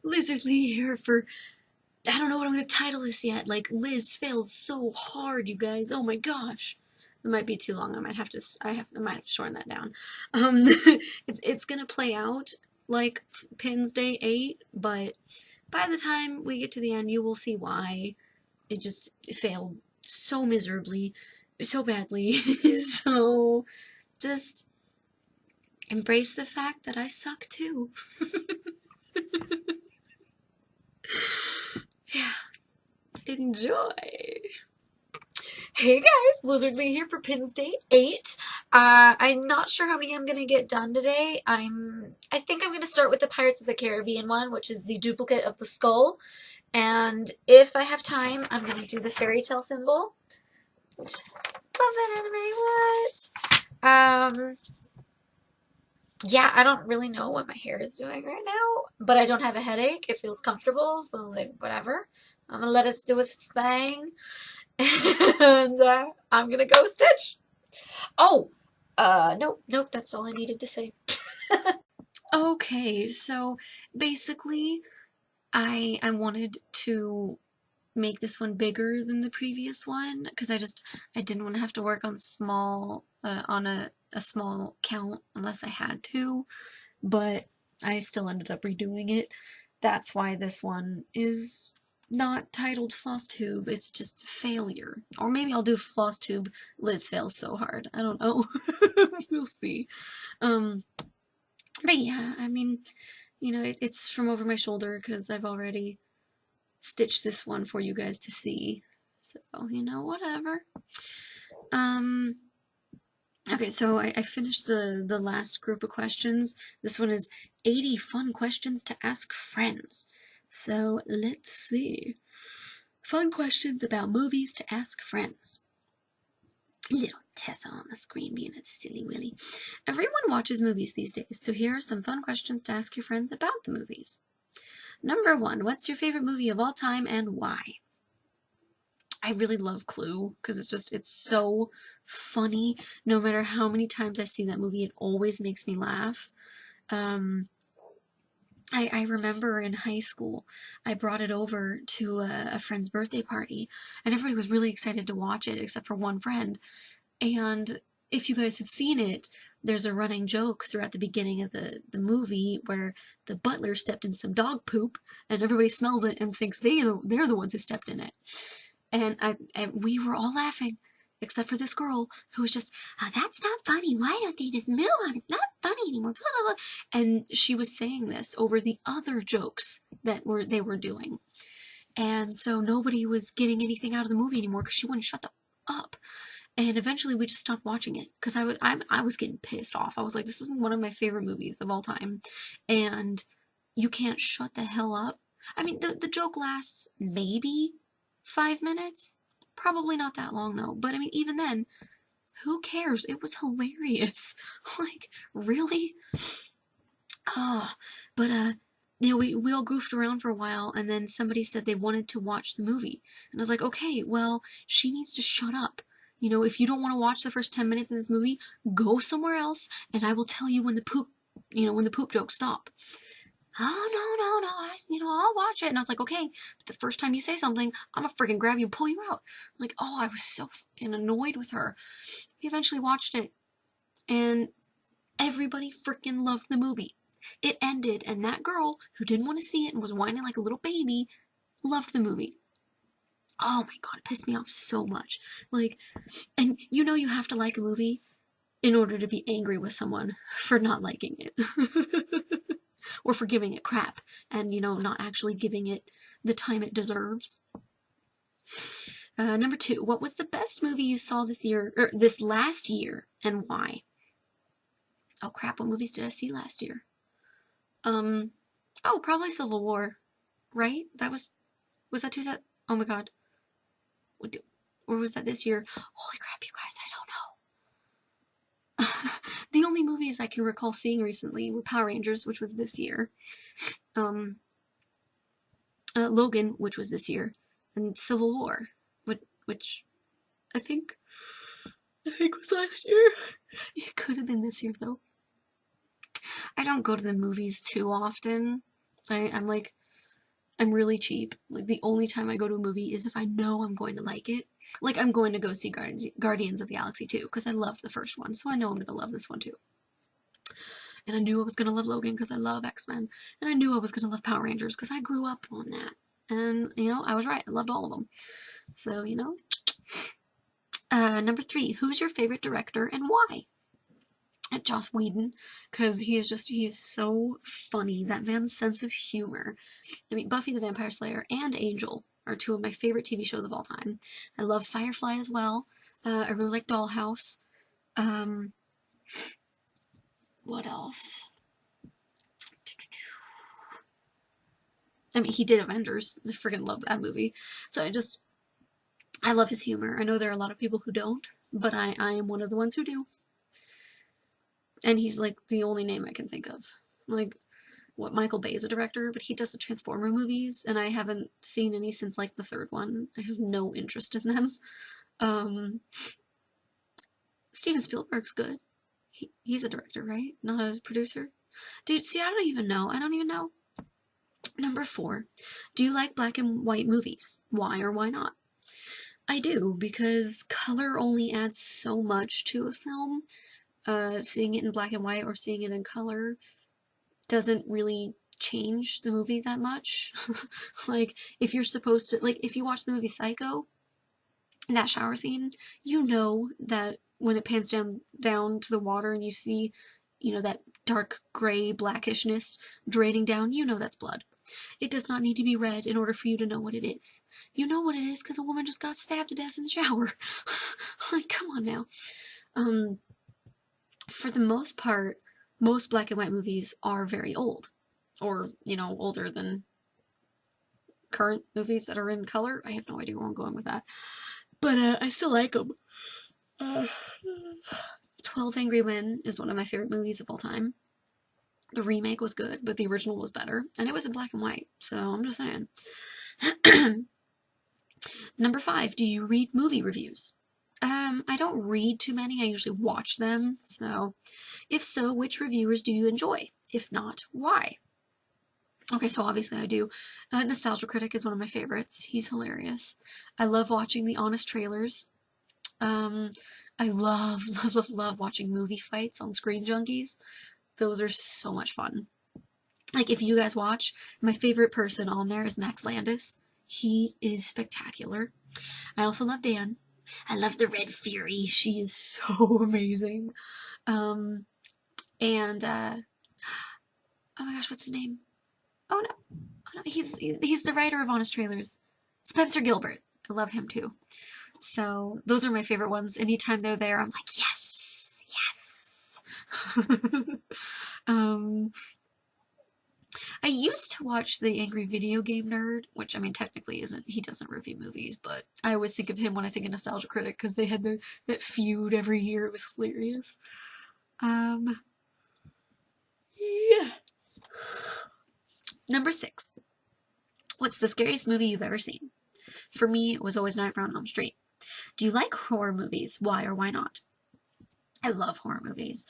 Lizardly here for, I don't know what I'm going to title this yet. Like, Liz fails so hard, you guys. Oh my gosh. It might be too long. I might have to shorten that down. It's going to play out like Pins Day 8, but by the time we get to the end, you will see why it failed so miserably, so badly. So just embrace the fact that I suck too. Yeah. Enjoy. Hey guys, Lizardly here for Pins Day 8. I'm not sure how many I'm gonna get done today. I think I'm gonna start with the Pirates of the Caribbean one, which is the duplicate of the skull. And if I have time, I'm gonna do the fairy tale symbol. Which, love that anime, what? Yeah, I don't really know what my hair is doing right now, but I don't have a headache. It feels comfortable, so like whatever. I'm gonna let it do its thing. And I'm gonna go stitch. Oh, nope, that's all I needed to say. Okay, so basically, I wanted to make this one bigger than the previous one because I didn't want to have to work on a small count unless I had to, but I still ended up redoing it. That's why this one is not titled Floss Tube, it's just Failure. Or maybe I'll do Floss Tube Liz Fails So Hard. I don't know. We'll see. Um, but yeah, I mean, it's from over my shoulder because I've already stitched this one for you guys to see. So, whatever. Um, okay, so I finished the last group of questions. This one is 80 fun questions to ask friends. So let's see. Fun questions about movies to ask friends. Little Tessa on the screen being a silly willy. Everyone watches movies these days, so here are some fun questions to ask your friends about the movies. Number 1, what's your favorite movie of all time and why? I really love Clue because it's so funny. No matter how many times I see that movie, it always makes me laugh. Um, I remember in high school, I brought it over to a friend's birthday party, and everybody was really excited to watch it except for one friend. And if you guys have seen it, there's a running joke throughout the beginning of the movie where the butler stepped in some dog poop, and everybody smells it and thinks they're the ones who stepped in it. And we were all laughing, except for this girl who was just, oh, that's not funny. Why don't they just move on? It's not funny anymore. Blah, blah, blah. And she was saying this over the other jokes that they were doing. And so nobody was getting anything out of the movie anymore because she wouldn't shut up. And eventually we just stopped watching it because I was getting pissed off. I was like, this is one of my favorite movies of all time. And you can't shut the hell up. I mean, the joke lasts maybe 5 minutes. Probably not that long though. But I mean, even then, who cares? It was hilarious. Like, really? Oh, but we all goofed around for a while, and then somebody said they wanted to watch the movie, and I was like, okay, well, she needs to shut up. If you don't want to watch the first 10 minutes of this movie, go somewhere else, and I will tell you when the poop jokes stop. Oh, no, I'll watch it. And I was like, okay, but the first time you say something, I'm gonna freaking grab you and pull you out. Like, oh, I was so fucking annoyed with her. We eventually watched it, and everybody freaking loved the movie. It ended, and that girl who didn't want to see it and was whining like a little baby loved the movie. Oh my god, it pissed me off so much. Like, and you have to like a movie in order to be angry with someone for not liking it. Or for giving it crap and, not actually giving it the time it deserves. Number 2, what was the best movie you saw this last year, and why? Oh crap, what movies did I see last year? Oh, probably Civil War, right? Was that 2000? Oh my god. Or was that this year? Holy crap, you guys, I don't know. The only movies I can recall seeing recently were Power Rangers, which was this year. Logan, which was this year, and Civil War, which I think was last year. It could have been this year though. I don't go to the movies too often. I'm like I'm really cheap. Like, the only time I go to a movie is if I know I'm going to like it. Like, I'm going to go see Guardians of the Galaxy 2 because I loved the first one, so I know I'm going to love this one too. And I knew I was going to love Logan because I love X-Men. And I knew I was going to love Power Rangers because I grew up on that. And, I was right. I loved all of them. So, Number 3, who's your favorite director and why? Joss Whedon, because he's so funny. That man's sense of humor. I mean, Buffy the Vampire Slayer and Angel are 2 of my favorite TV shows of all time. I love Firefly as well. I really like Dollhouse. What else? I mean, he did Avengers. I freaking love that movie. So I love his humor. I know there are a lot of people who don't, but I am one of the ones who do. And he's like the only name I can think of. Like, what, Michael Bay is a director, but he does the Transformer movies, and I haven't seen any since like the 3rd one. I have no interest in them. Steven Spielberg's good. He's a director, right? Not a producer? Dude, see, I don't even know. Number 4, do you like black and white movies? Why or why not? I do, because color only adds so much to a film. Seeing it in black and white or seeing it in color doesn't really change the movie that much. Like, if you're supposed to, like, if you watch the movie Psycho, that shower scene, you know that when it pans down to the water and you see, that dark gray blackishness draining down, you know that's blood. It does not need to be red in order for you to know what it is. You know what it is because a woman just got stabbed to death in the shower. Like, come on now. For the most part, most black and white movies are very old. Or, older than current movies that are in color. I have no idea where I'm going with that. But I still like them. 12 Angry Men is one of my favorite movies of all time. The remake was good, but the original was better. And it was in black and white, so I'm just saying. Number 5, do you read movie reviews? I don't read too many, I usually watch them, so if so, which reviewers do you enjoy? If not, why? Okay, so obviously I do. Nostalgia Critic is one of my favorites. He's hilarious. I love watching the Honest Trailers. I love, love, love, love watching movie fights on Screen Junkies. Those are so much fun. Like, if you guys watch, my favorite person on there is Max Landis. He is spectacular. I also love Dan. I love the Red Fury. She is so amazing. Oh my gosh, what's his name? Oh no, he's the writer of Honest Trailers. Spencer Gilbert. I love him too. So those are my favorite ones. Anytime they're there, I'm like, yes, yes. I used to watch the Angry Video Game Nerd, which, I mean, technically he doesn't review movies, but I always think of him when I think of Nostalgia Critic, because they had that feud every year. It was hilarious. Yeah. Number 6. What's the scariest movie you've ever seen? For me, it was always Nightmare on Elm Street. Do you like horror movies? Why or why not? I love horror movies.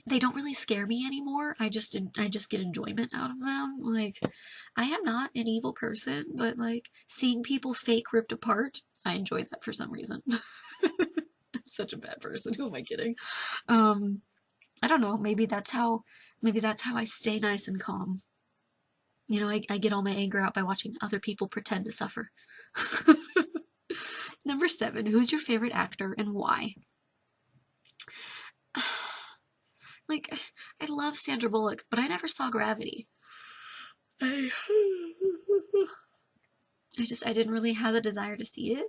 They don't really scare me anymore. I just get enjoyment out of them. Like, I am not an evil person, but like seeing people fake ripped apart, I enjoy that for some reason. I'm such a bad person. Who am I kidding? I don't know. Maybe that's how I stay nice and calm. I get all my anger out by watching other people pretend to suffer. Number 7. Who's your favorite actor and why? Like, I love Sandra Bullock, but I never saw Gravity. I didn't really have the desire to see it.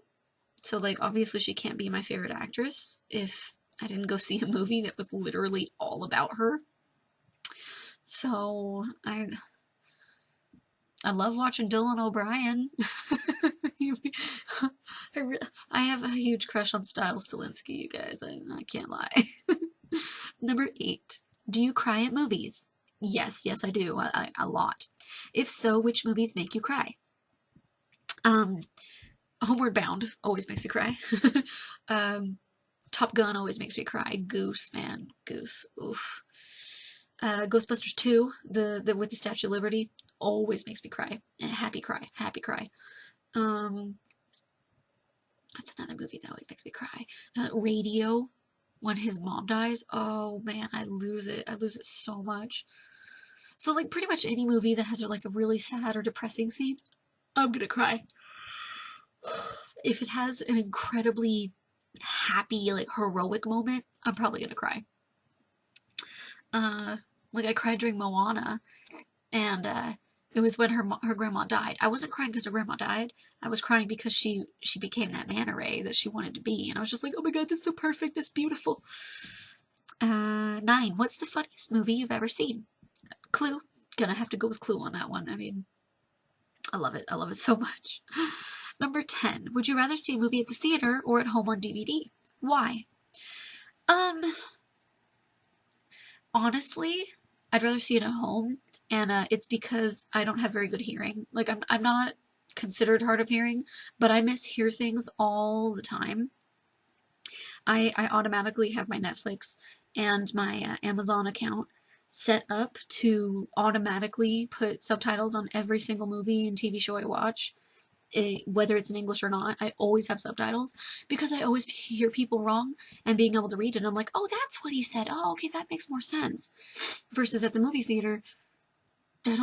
So, like, obviously she can't be my favorite actress if I didn't go see a movie that was literally all about her. So, I love watching Dylan O'Brien. I have a huge crush on Stiles Stilinski, you guys. I can't lie. Number 8. Do you cry at movies? Yes, I do. A lot. If so, which movies make you cry? Homeward Bound always makes me cry. Top Gun always makes me cry. Goose, man. Goose. Oof. Ghostbusters 2, the with the Statue of Liberty, always makes me cry. Happy cry, happy cry. That's another movie that always makes me cry. Radio, when his mom dies. Oh man, I lose it. I lose it so much. So like pretty much any movie that has like a really sad or depressing scene, I'm gonna cry. If it has an incredibly happy, like heroic moment, I'm probably gonna cry. Like I cried during Moana, and it was when her grandma died. I wasn't crying because her grandma died. I was crying because she became that manta ray that she wanted to be, and I was just like, oh my god, that's so perfect, that's beautiful. 9. What's the funniest movie you've ever seen? Clue. Gonna have to go with Clue on that one. I mean, I love it. I love it so much. Number 10. Would you rather see a movie at the theater or at home on DVD? Why? Honestly, I'd rather see it at home, and it's because I don't have very good hearing. Like I'm not considered hard of hearing, but I mishear things all the time. I automatically have my Netflix and my Amazon account set up to automatically put subtitles on every single movie and TV show I watch. Whether it's in English or not, I always have subtitles because I always hear people wrong, and being able to read it, I'm like, oh, that's what he said. Oh, okay, that makes more sense. Versus at the movie theater, I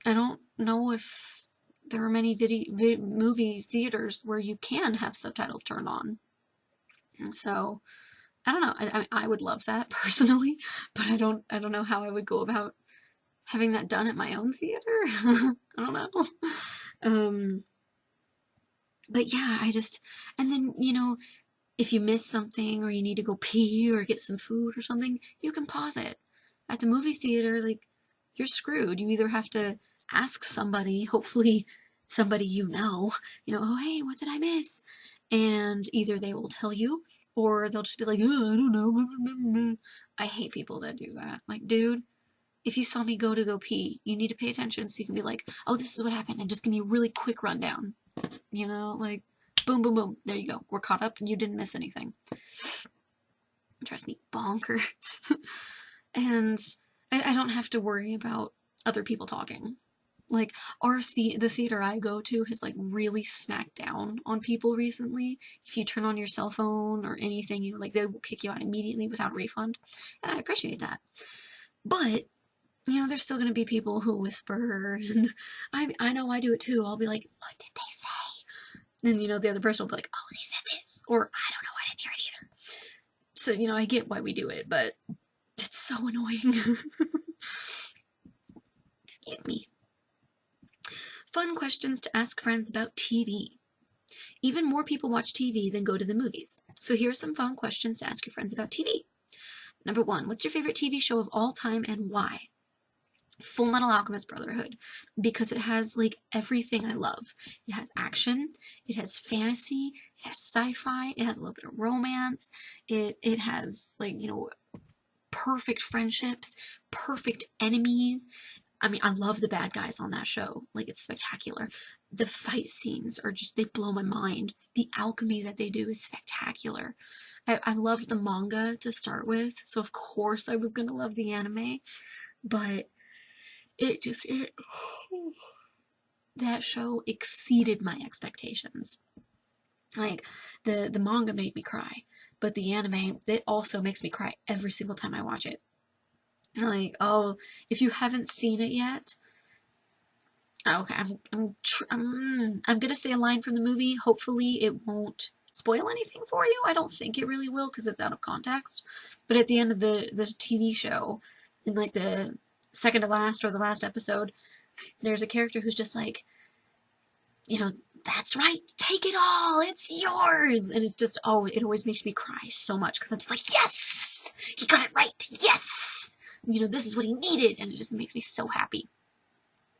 don't know if there are many movie theaters where you can have subtitles turned on. And so I don't know. I would love that personally, but I don't know how I would go about having that done at my own theater. I don't know. But yeah, and then, if you miss something or you need to go pee or get some food or something, you can pause it. At the movie theater, like, you're screwed. You either have to ask somebody, hopefully somebody oh, hey, what did I miss? And either they will tell you, or they'll just be like, oh, I don't know. I hate people that do that. Like, dude, if you saw me go pee, you need to pay attention so you can be like, oh, this is what happened, and just give me a really quick rundown. Like, boom, boom, boom. There you go. We're caught up and you didn't miss anything. It drives me bonkers. And I don't have to worry about other people talking. Like, the theater I go to has, like, really smacked down on people recently. If you turn on your cell phone or anything, like, they will kick you out immediately without a refund. And I appreciate that. But, there's still going to be people who whisper, and I know I do it too. I'll be like, what did they say? And, the other person will be like, oh, they said this. Or, I don't know, I didn't hear it either. So, I get why we do it, but it's so annoying. Excuse me. Fun questions to ask friends about TV. Even more people watch TV than go to the movies. So here are some fun questions to ask your friends about TV. Number 1, what's your favorite TV show of all time and why? Full Metal Alchemist Brotherhood, because it has, like, everything I love. It has action, it has fantasy, it has sci-fi, it has a little bit of romance, it has, like, perfect friendships, perfect enemies. I mean, I love the bad guys on that show. Like, it's spectacular. The fight scenes are just, they blow my mind. The alchemy that they do is spectacular. I loved the manga to start with, so of course I was gonna love the anime, but that show exceeded my expectations. Like, the manga made me cry, but the anime, it also makes me cry every single time I watch it. Like, oh, if you haven't seen it yet, okay, I'm gonna say a line from the movie. Hopefully it won't spoil anything for you. I don't think it really will because it's out of context. But at the end of the TV show, in like the second to last or the last episode, there's a character who's just like, that's right, take it all, it's yours. And it's just, oh, it always makes me cry so much because I'm just like, yes, he got it right, yes, this is what he needed, and it just makes me so happy.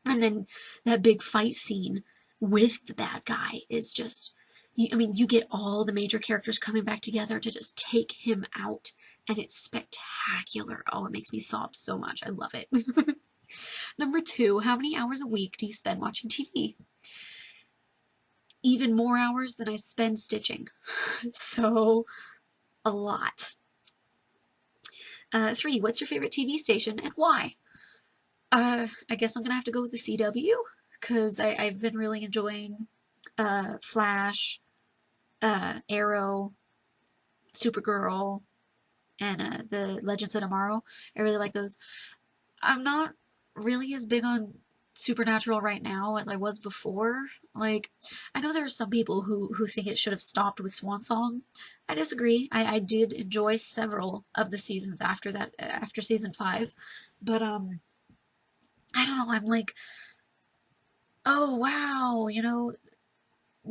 And then that big fight scene with the bad guy is just, you get all the major characters coming back together to just take him out, and it's spectacular. Oh, it makes me sob so much. I love it. Number 2, how many hours a week do you spend watching TV? Even more hours than I spend stitching. So, a lot. 3, what's your favorite TV station and why? I guess I'm gonna have to go with the CW, because I've been really enjoying Flash, Arrow, Supergirl, and the Legends of Tomorrow. I really like those. I'm not really as big on Supernatural right now as I was before. Like, I know there are some people who think it should have stopped with Swan Song. I disagree. I did enjoy several of the seasons after that, after season 5, but I don't know. I'm like, oh wow,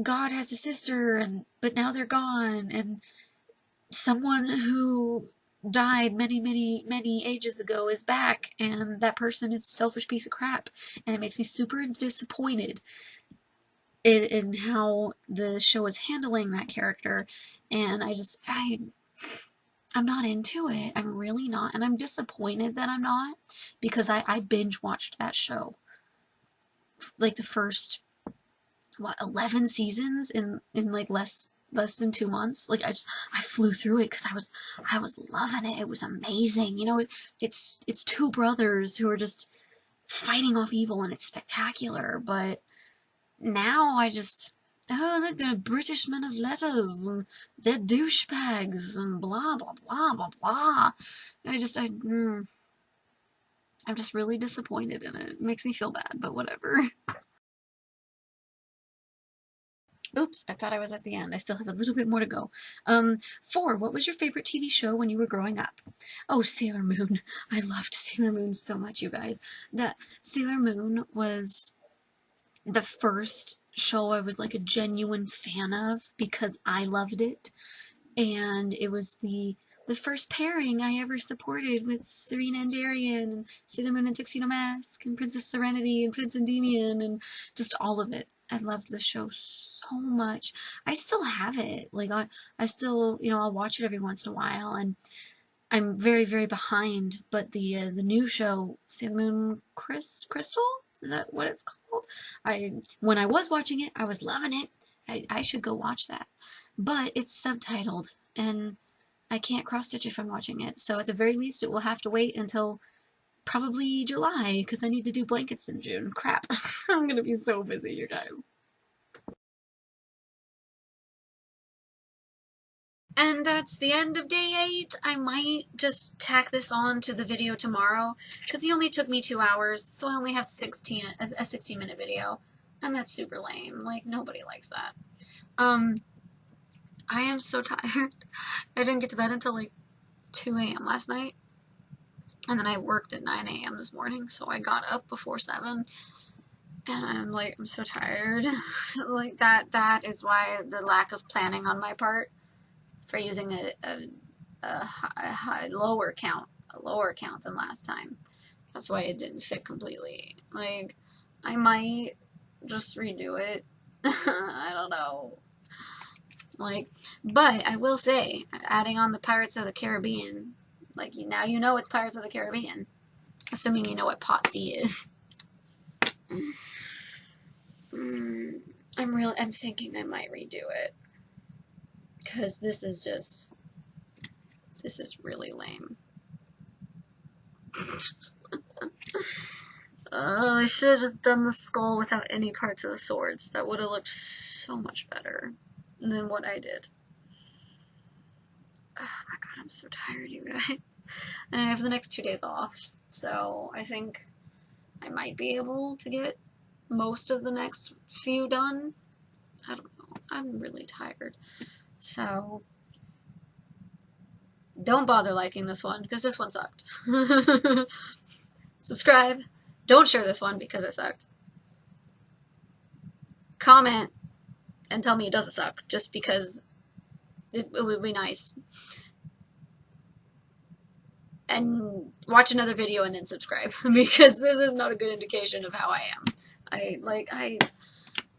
God has a sister, and but now they're gone, and someone who died many, many, many ages ago is back, and that person is a selfish piece of crap, and it makes me super disappointed in how the show is handling that character, and I'm not into it. I'm really not, and I'm disappointed that I'm not, because I binge watched that show, like the first, what, 11 seasons in like less than 2 months. Like I flew through it because I was loving it. It was amazing. It's two brothers who are just fighting off evil, and it's spectacular. But now oh, look, they're British men of letters, and they're douchebags, and blah blah blah blah blah. I'm just really disappointed in it. It makes me feel bad, but whatever. Oops, I thought I was at the end. I still have a little bit more to go. 4, what was your favorite TV show when you were growing up? Oh, Sailor Moon. I loved Sailor Moon so much, you guys. That Sailor Moon was the first show I was like a genuine fan of because I loved it. And it was the first pairing I ever supported with Serena and Darian, and Sailor Moon and Tuxedo Mask, and Princess Serenity, and Prince Endymion, and just all of it. I loved the show so much. I still have it. Like, I still, I'll watch it every once in a while, and I'm very, very behind. But the new show, Sailor Moon Crystal, is that what it's called? When I was watching it, I was loving it. I should go watch that. But it's subtitled, and I can't cross stitch if I'm watching it. So at the very least, it will have to wait until probably July, because I need to do blankets in June. Crap. I'm gonna be so busy, you guys. And that's the end of day 8. I might just tack this on to the video tomorrow, because he only took me 2 hours, so I only have a 16-minute video. And that's super lame. Like, nobody likes that. I am so tired. I didn't get to bed until like 2 a.m. last night. And then I worked at 9 a.m. this morning, so I got up before 7. And I'm so tired. Like, that is why the lack of planning on my part for using a lower count than last time. That's why it didn't fit completely. Like, I might just redo it. I don't know. Like, but I will say, adding on the Pirates of the Caribbean, like, now you know it's Pirates of the Caribbean, assuming you know what Pot C is. I'm thinking I might redo it, because this is really lame. I should have just done the skull without any parts of the swords. That would have looked so much better than what I did. Oh my god, I'm so tired, you guys. And I have the next 2 days off, so I think I might be able to get most of the next few done. I don't know. I'm really tired. So, don't bother liking this one, because this one sucked. Subscribe. Don't share this one, because it sucked. Comment and tell me it doesn't suck, just because it would be nice. And watch another video and then subscribe, because this is not a good indication of how I am. I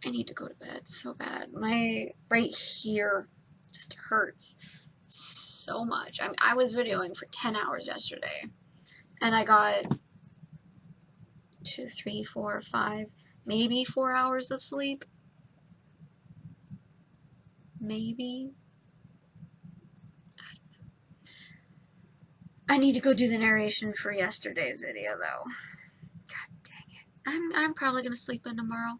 need to go to bed so bad. My right here just hurts so much. I was videoing for 10 hours yesterday, and I got 2, 3, 4, 5, maybe 4 hours of sleep. Maybe. I need to go do the narration for yesterday's video, though, I'm probably gonna sleep in tomorrow.